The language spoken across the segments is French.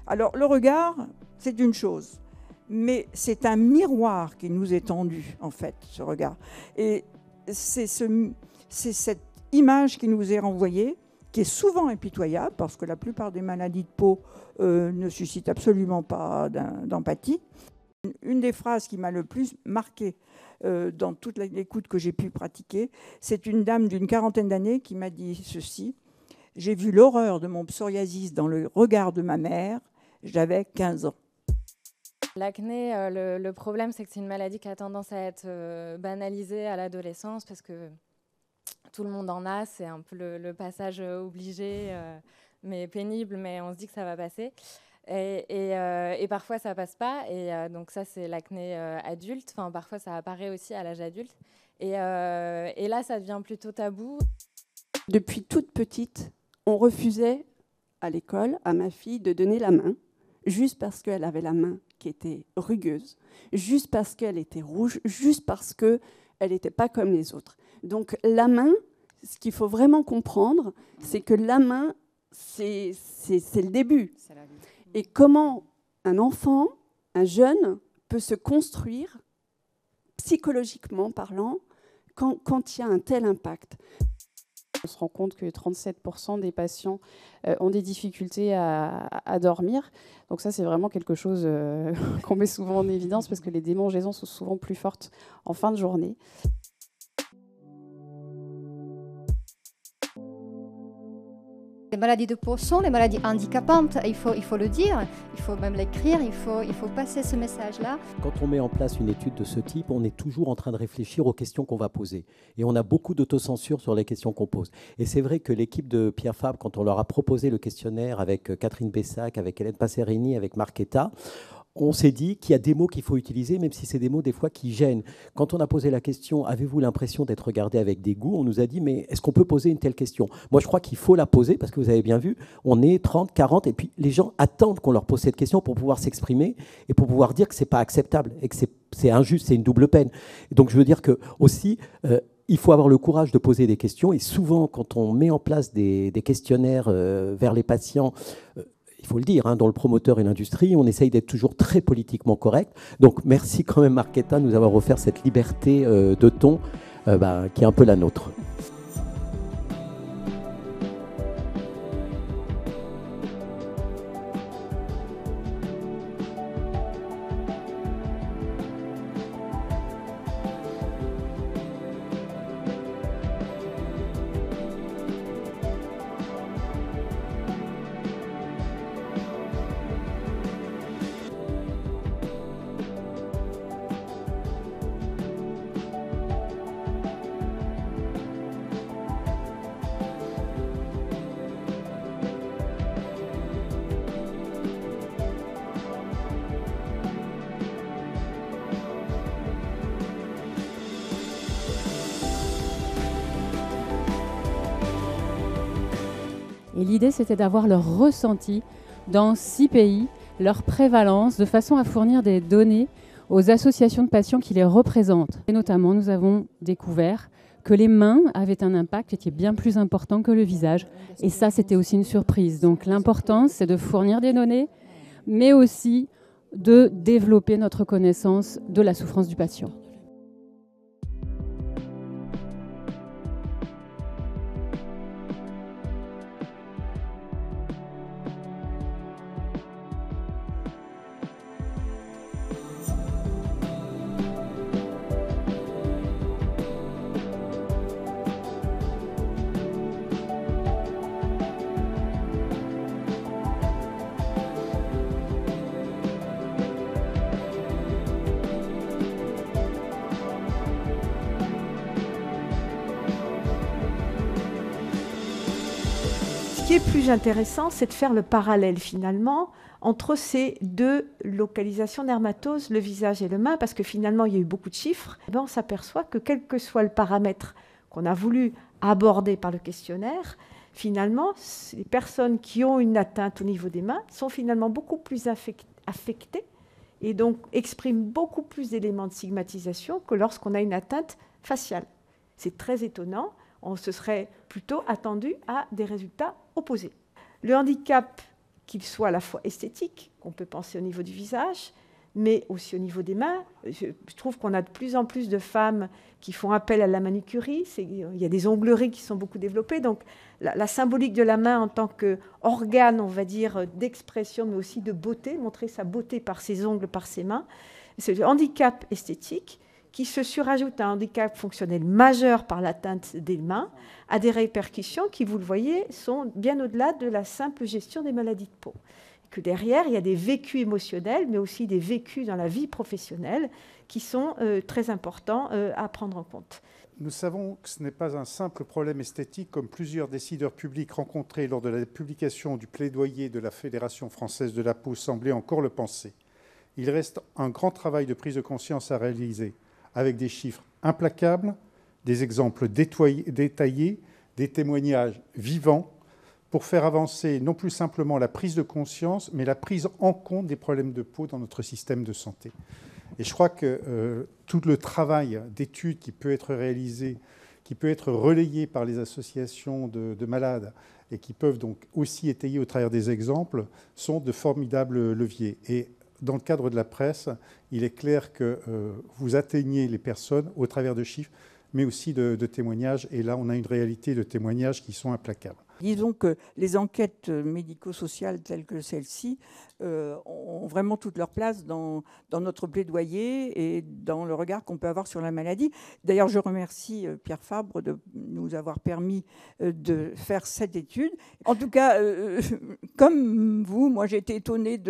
Alors le regard, c'est une chose, mais c'est un miroir qui nous est tendu, en fait, ce regard. Et c'est cette image qui nous est renvoyée, qui est souvent impitoyable, parce que la plupart des maladies de peau ne suscitent absolument pas d'empathie. Une des phrases qui m'a le plus marquée dans toute l'écoute que j'ai pu pratiquer, c'est une dame d'une quarantaine d'années qui m'a dit ceci: « J'ai vu l'horreur de mon psoriasis dans le regard de ma mère, j'avais 15 ans. » L'acné, le problème, c'est que c'est une maladie qui a tendance à être banalisée à l'adolescence parce que tout le monde en a, c'est un peu le passage obligé, mais pénible, mais on se dit que ça va passer. Et parfois, ça passe pas. Et donc ça, c'est l'acné adulte. Enfin, parfois, ça apparaît aussi à l'âge adulte. Et là, ça devient plutôt tabou. Depuis toute petite, on refusait à l'école à ma fille de donner la main, juste parce qu'elle avait la main qui était rugueuse, juste parce qu'elle était rouge, juste parce qu'elle n'était pas comme les autres. Donc la main, ce qu'il faut vraiment comprendre, c'est que la main, c'est le début. Et comment un enfant, un jeune, peut se construire, psychologiquement parlant, quand il y a un tel impact. On se rend compte que 37% des patients ont des difficultés à dormir. Donc ça, c'est vraiment quelque chose qu'on met souvent en évidence parce que les démangeaisons sont souvent plus fortes en fin de journée. Les maladies de peau sont les maladies handicapantes, il faut le dire, il faut même l'écrire, il faut passer ce message-là. Quand on met en place une étude de ce type, on est toujours en train de réfléchir aux questions qu'on va poser. Et on a beaucoup d'autocensure sur les questions qu'on pose. Et c'est vrai que l'équipe de Pierre Fabre, quand on leur a proposé le questionnaire avec Catherine Bessac, avec Hélène Passerini, avec Marquetta, on s'est dit qu'il y a des mots qu'il faut utiliser, même si c'est des mots des fois qui gênent. Quand on a posé la question « Avez-vous l'impression d'être regardé avec dégoût ?» on nous a dit « Mais est-ce qu'on peut poser une telle question ?» Moi, je crois qu'il faut la poser parce que vous avez bien vu, on est 30, 40 et puis les gens attendent qu'on leur pose cette question pour pouvoir s'exprimer et pour pouvoir dire que ce n'est pas acceptable et que c'est injuste, c'est une double peine. Donc je veux dire que aussi, il faut avoir le courage de poser des questions et souvent, quand on met en place des questionnaires vers les patients, il faut le dire, hein, dans le promoteur et l'industrie, on essaye d'être toujours très politiquement correct. Donc merci quand même Marquetta de nous avoir offert cette liberté de ton qui est un peu la nôtre. Et l'idée, c'était d'avoir leur ressenti dans 6 pays, leur prévalence, de façon à fournir des données aux associations de patients qui les représentent. Et notamment, nous avons découvert que les mains avaient un impact qui est bien plus important que le visage. Et ça, c'était aussi une surprise. Donc l'important, c'est de fournir des données, mais aussi de développer notre connaissance de la souffrance du patient. Ce qui est plus intéressant, c'est de faire le parallèle finalement entre ces deux localisations dermatoses, le visage et le main, parce que finalement il y a eu beaucoup de chiffres. Et bien, on s'aperçoit que quel que soit le paramètre qu'on a voulu aborder par le questionnaire, finalement les personnes qui ont une atteinte au niveau des mains sont finalement beaucoup plus affectées et donc expriment beaucoup plus d'éléments de stigmatisation que lorsqu'on a une atteinte faciale. C'est très étonnant. On se serait plutôt attendu à des résultats opposés. Le handicap qu'il soit à la fois esthétique, qu'on peut penser au niveau du visage, mais aussi au niveau des mains. Je trouve qu'on a de plus en plus de femmes qui font appel à la manicurie. Il y a des ongleries qui sont beaucoup développées. Donc la symbolique de la main en tant qu'organe, on va dire, d'expression, mais aussi de beauté, montrer sa beauté par ses ongles, par ses mains. C'est le handicap esthétique qui se surajoute à un handicap fonctionnel majeur par l'atteinte des mains, à des répercussions qui, vous le voyez, sont bien au-delà de la simple gestion des maladies de peau. Que derrière, il y a des vécus émotionnels, mais aussi des vécus dans la vie professionnelle qui sont très importants à prendre en compte. Nous savons que ce n'est pas un simple problème esthétique comme plusieurs décideurs publics rencontrés lors de la publication du plaidoyer de la Fédération française de la peau semblaient encore le penser. Il reste un grand travail de prise de conscience à réaliser, avec des chiffres implacables, des exemples détaillés, des témoignages vivants, pour faire avancer non plus simplement la prise de conscience, mais la prise en compte des problèmes de peau dans notre système de santé. Et je crois que tout le travail d'études qui peut être réalisé, qui peut être relayé par les associations de malades et qui peuvent donc aussi étayer au travers des exemples, sont de formidables leviers. Et dans le cadre de la presse, il est clair que vous atteignez les personnes au travers de chiffres, mais aussi de témoignages. Et là, on a une réalité de témoignages qui sont implacables. Disons que les enquêtes médico-sociales telles que celle-ci ont vraiment toute leur place dans notre plaidoyer et dans le regard qu'on peut avoir sur la maladie. D'ailleurs, je remercie Pierre Fabre de nous avoir permis de faire cette étude. En tout cas, comme vous, moi j'ai été étonnée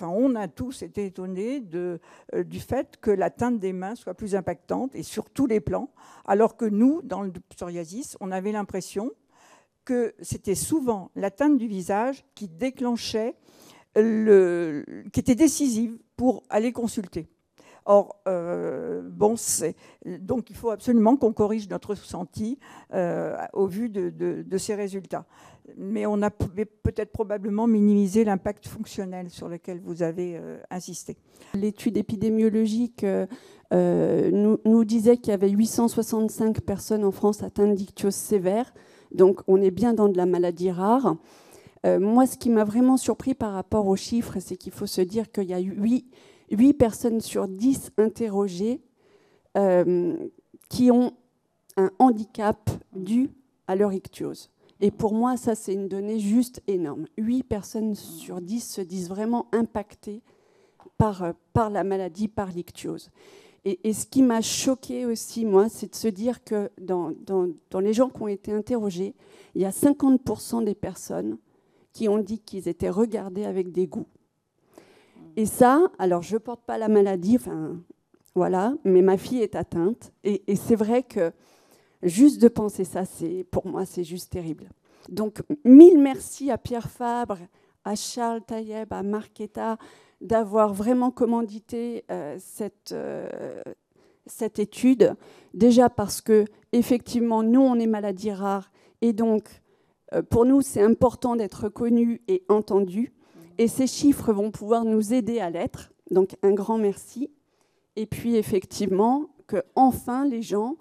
on a tous été étonnés du fait que l'atteinte des mains soit plus impactante et sur tous les plans, alors que nous, dans le psoriasis, on avait l'impression que c'était souvent l'atteinte du visage qui déclenchait, qui était décisive pour aller consulter. Or, donc il faut absolument qu'on corrige notre ressenti au vu de ces résultats. Mais on a peut-être probablement minimisé l'impact fonctionnel sur lequel vous avez insisté. L'étude épidémiologique nous disait qu'il y avait 865 personnes en France atteintes d'ichtyose sévère. Donc, on est bien dans de la maladie rare. Moi, ce qui m'a vraiment surpris par rapport aux chiffres, c'est qu'il faut se dire qu'il y a 8 personnes sur 10 interrogées qui ont un handicap dû à leur ichtyose. Et pour moi, ça, c'est une donnée juste énorme. 8 personnes sur 10 se disent vraiment impactées par la maladie, par l'ichtyose. Et ce qui m'a choquée aussi, moi, c'est de se dire que dans les gens qui ont été interrogés, il y a 50% des personnes qui ont dit qu'ils étaient regardés avec dégoût. Et ça, alors je ne porte pas la maladie, voilà, mais ma fille est atteinte. Et c'est vrai que juste de penser ça, pour moi, c'est juste terrible. Donc, 1000 merci à Pierre Fabre, à Charles Taïeb, à Marquetta, d'avoir vraiment commandité cette étude. Déjà parce que, effectivement, nous, on est maladie rare. Et donc, pour nous, c'est important d'être reconnus et entendus. Et ces chiffres vont pouvoir nous aider à l'être. Donc, un grand merci. Et puis, effectivement, qu'enfin, les gens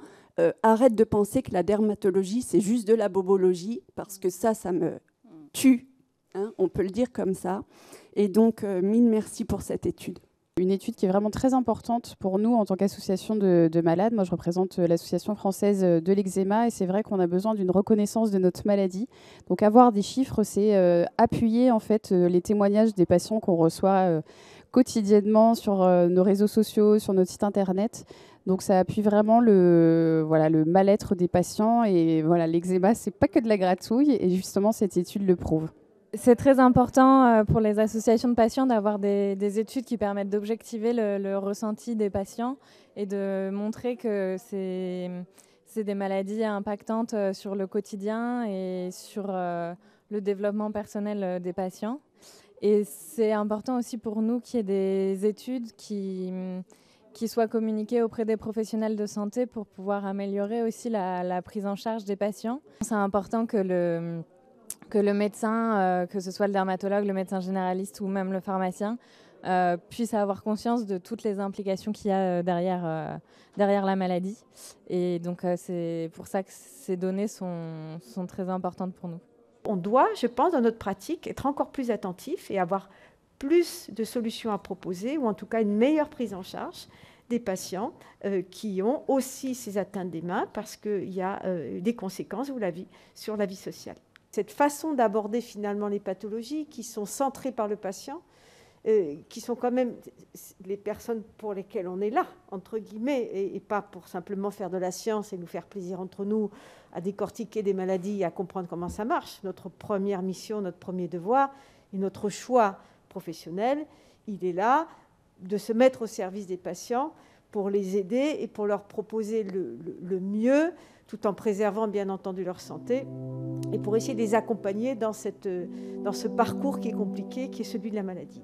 arrêtent de penser que la dermatologie, c'est juste de la bobologie, parce que ça me tue. Hein, on peut le dire comme ça. Et donc, 1000 merci pour cette étude. Une étude qui est vraiment très importante pour nous en tant qu'association de malades. Moi, je représente l'association française de l'eczéma et c'est vrai qu'on a besoin d'une reconnaissance de notre maladie. Donc, avoir des chiffres, c'est appuyer en fait les témoignages des patients qu'on reçoit quotidiennement sur nos réseaux sociaux, sur notre site internet. Donc, ça appuie vraiment le mal-être des patients. Et voilà, l'eczéma, c'est pas que de la gratouille. Et justement, cette étude le prouve. C'est très important pour les associations de patients d'avoir des études qui permettent d'objectiver le ressenti des patients et de montrer que c'est des maladies impactantes sur le quotidien et sur le développement personnel des patients. Et c'est important aussi pour nous qu'il y ait des études qui soient communiquées auprès des professionnels de santé pour pouvoir améliorer aussi la prise en charge des patients. C'est important que le médecin, que ce soit le dermatologue, le médecin généraliste ou même le pharmacien, puisse avoir conscience de toutes les implications qu'il y a derrière la maladie. Et donc c'est pour ça que ces données sont très importantes pour nous. On doit, je pense, dans notre pratique, être encore plus attentif et avoir plus de solutions à proposer, ou en tout cas une meilleure prise en charge des patients qui ont aussi ces atteintes des mains, parce qu'il y a des conséquences, vous l'avez vu, sur la vie sociale. Cette façon d'aborder finalement les pathologies qui sont centrées par le patient, qui sont quand même les personnes pour lesquelles on est là, entre guillemets, et pas pour simplement faire de la science et nous faire plaisir entre nous à décortiquer des maladies et à comprendre comment ça marche. Notre première mission, notre premier devoir et notre choix professionnel, il est là de se mettre au service des patients pour les aider et pour leur proposer le mieux, tout en préservant bien entendu leur santé, et pour essayer de les accompagner dans ce parcours qui est compliqué, qui est celui de la maladie.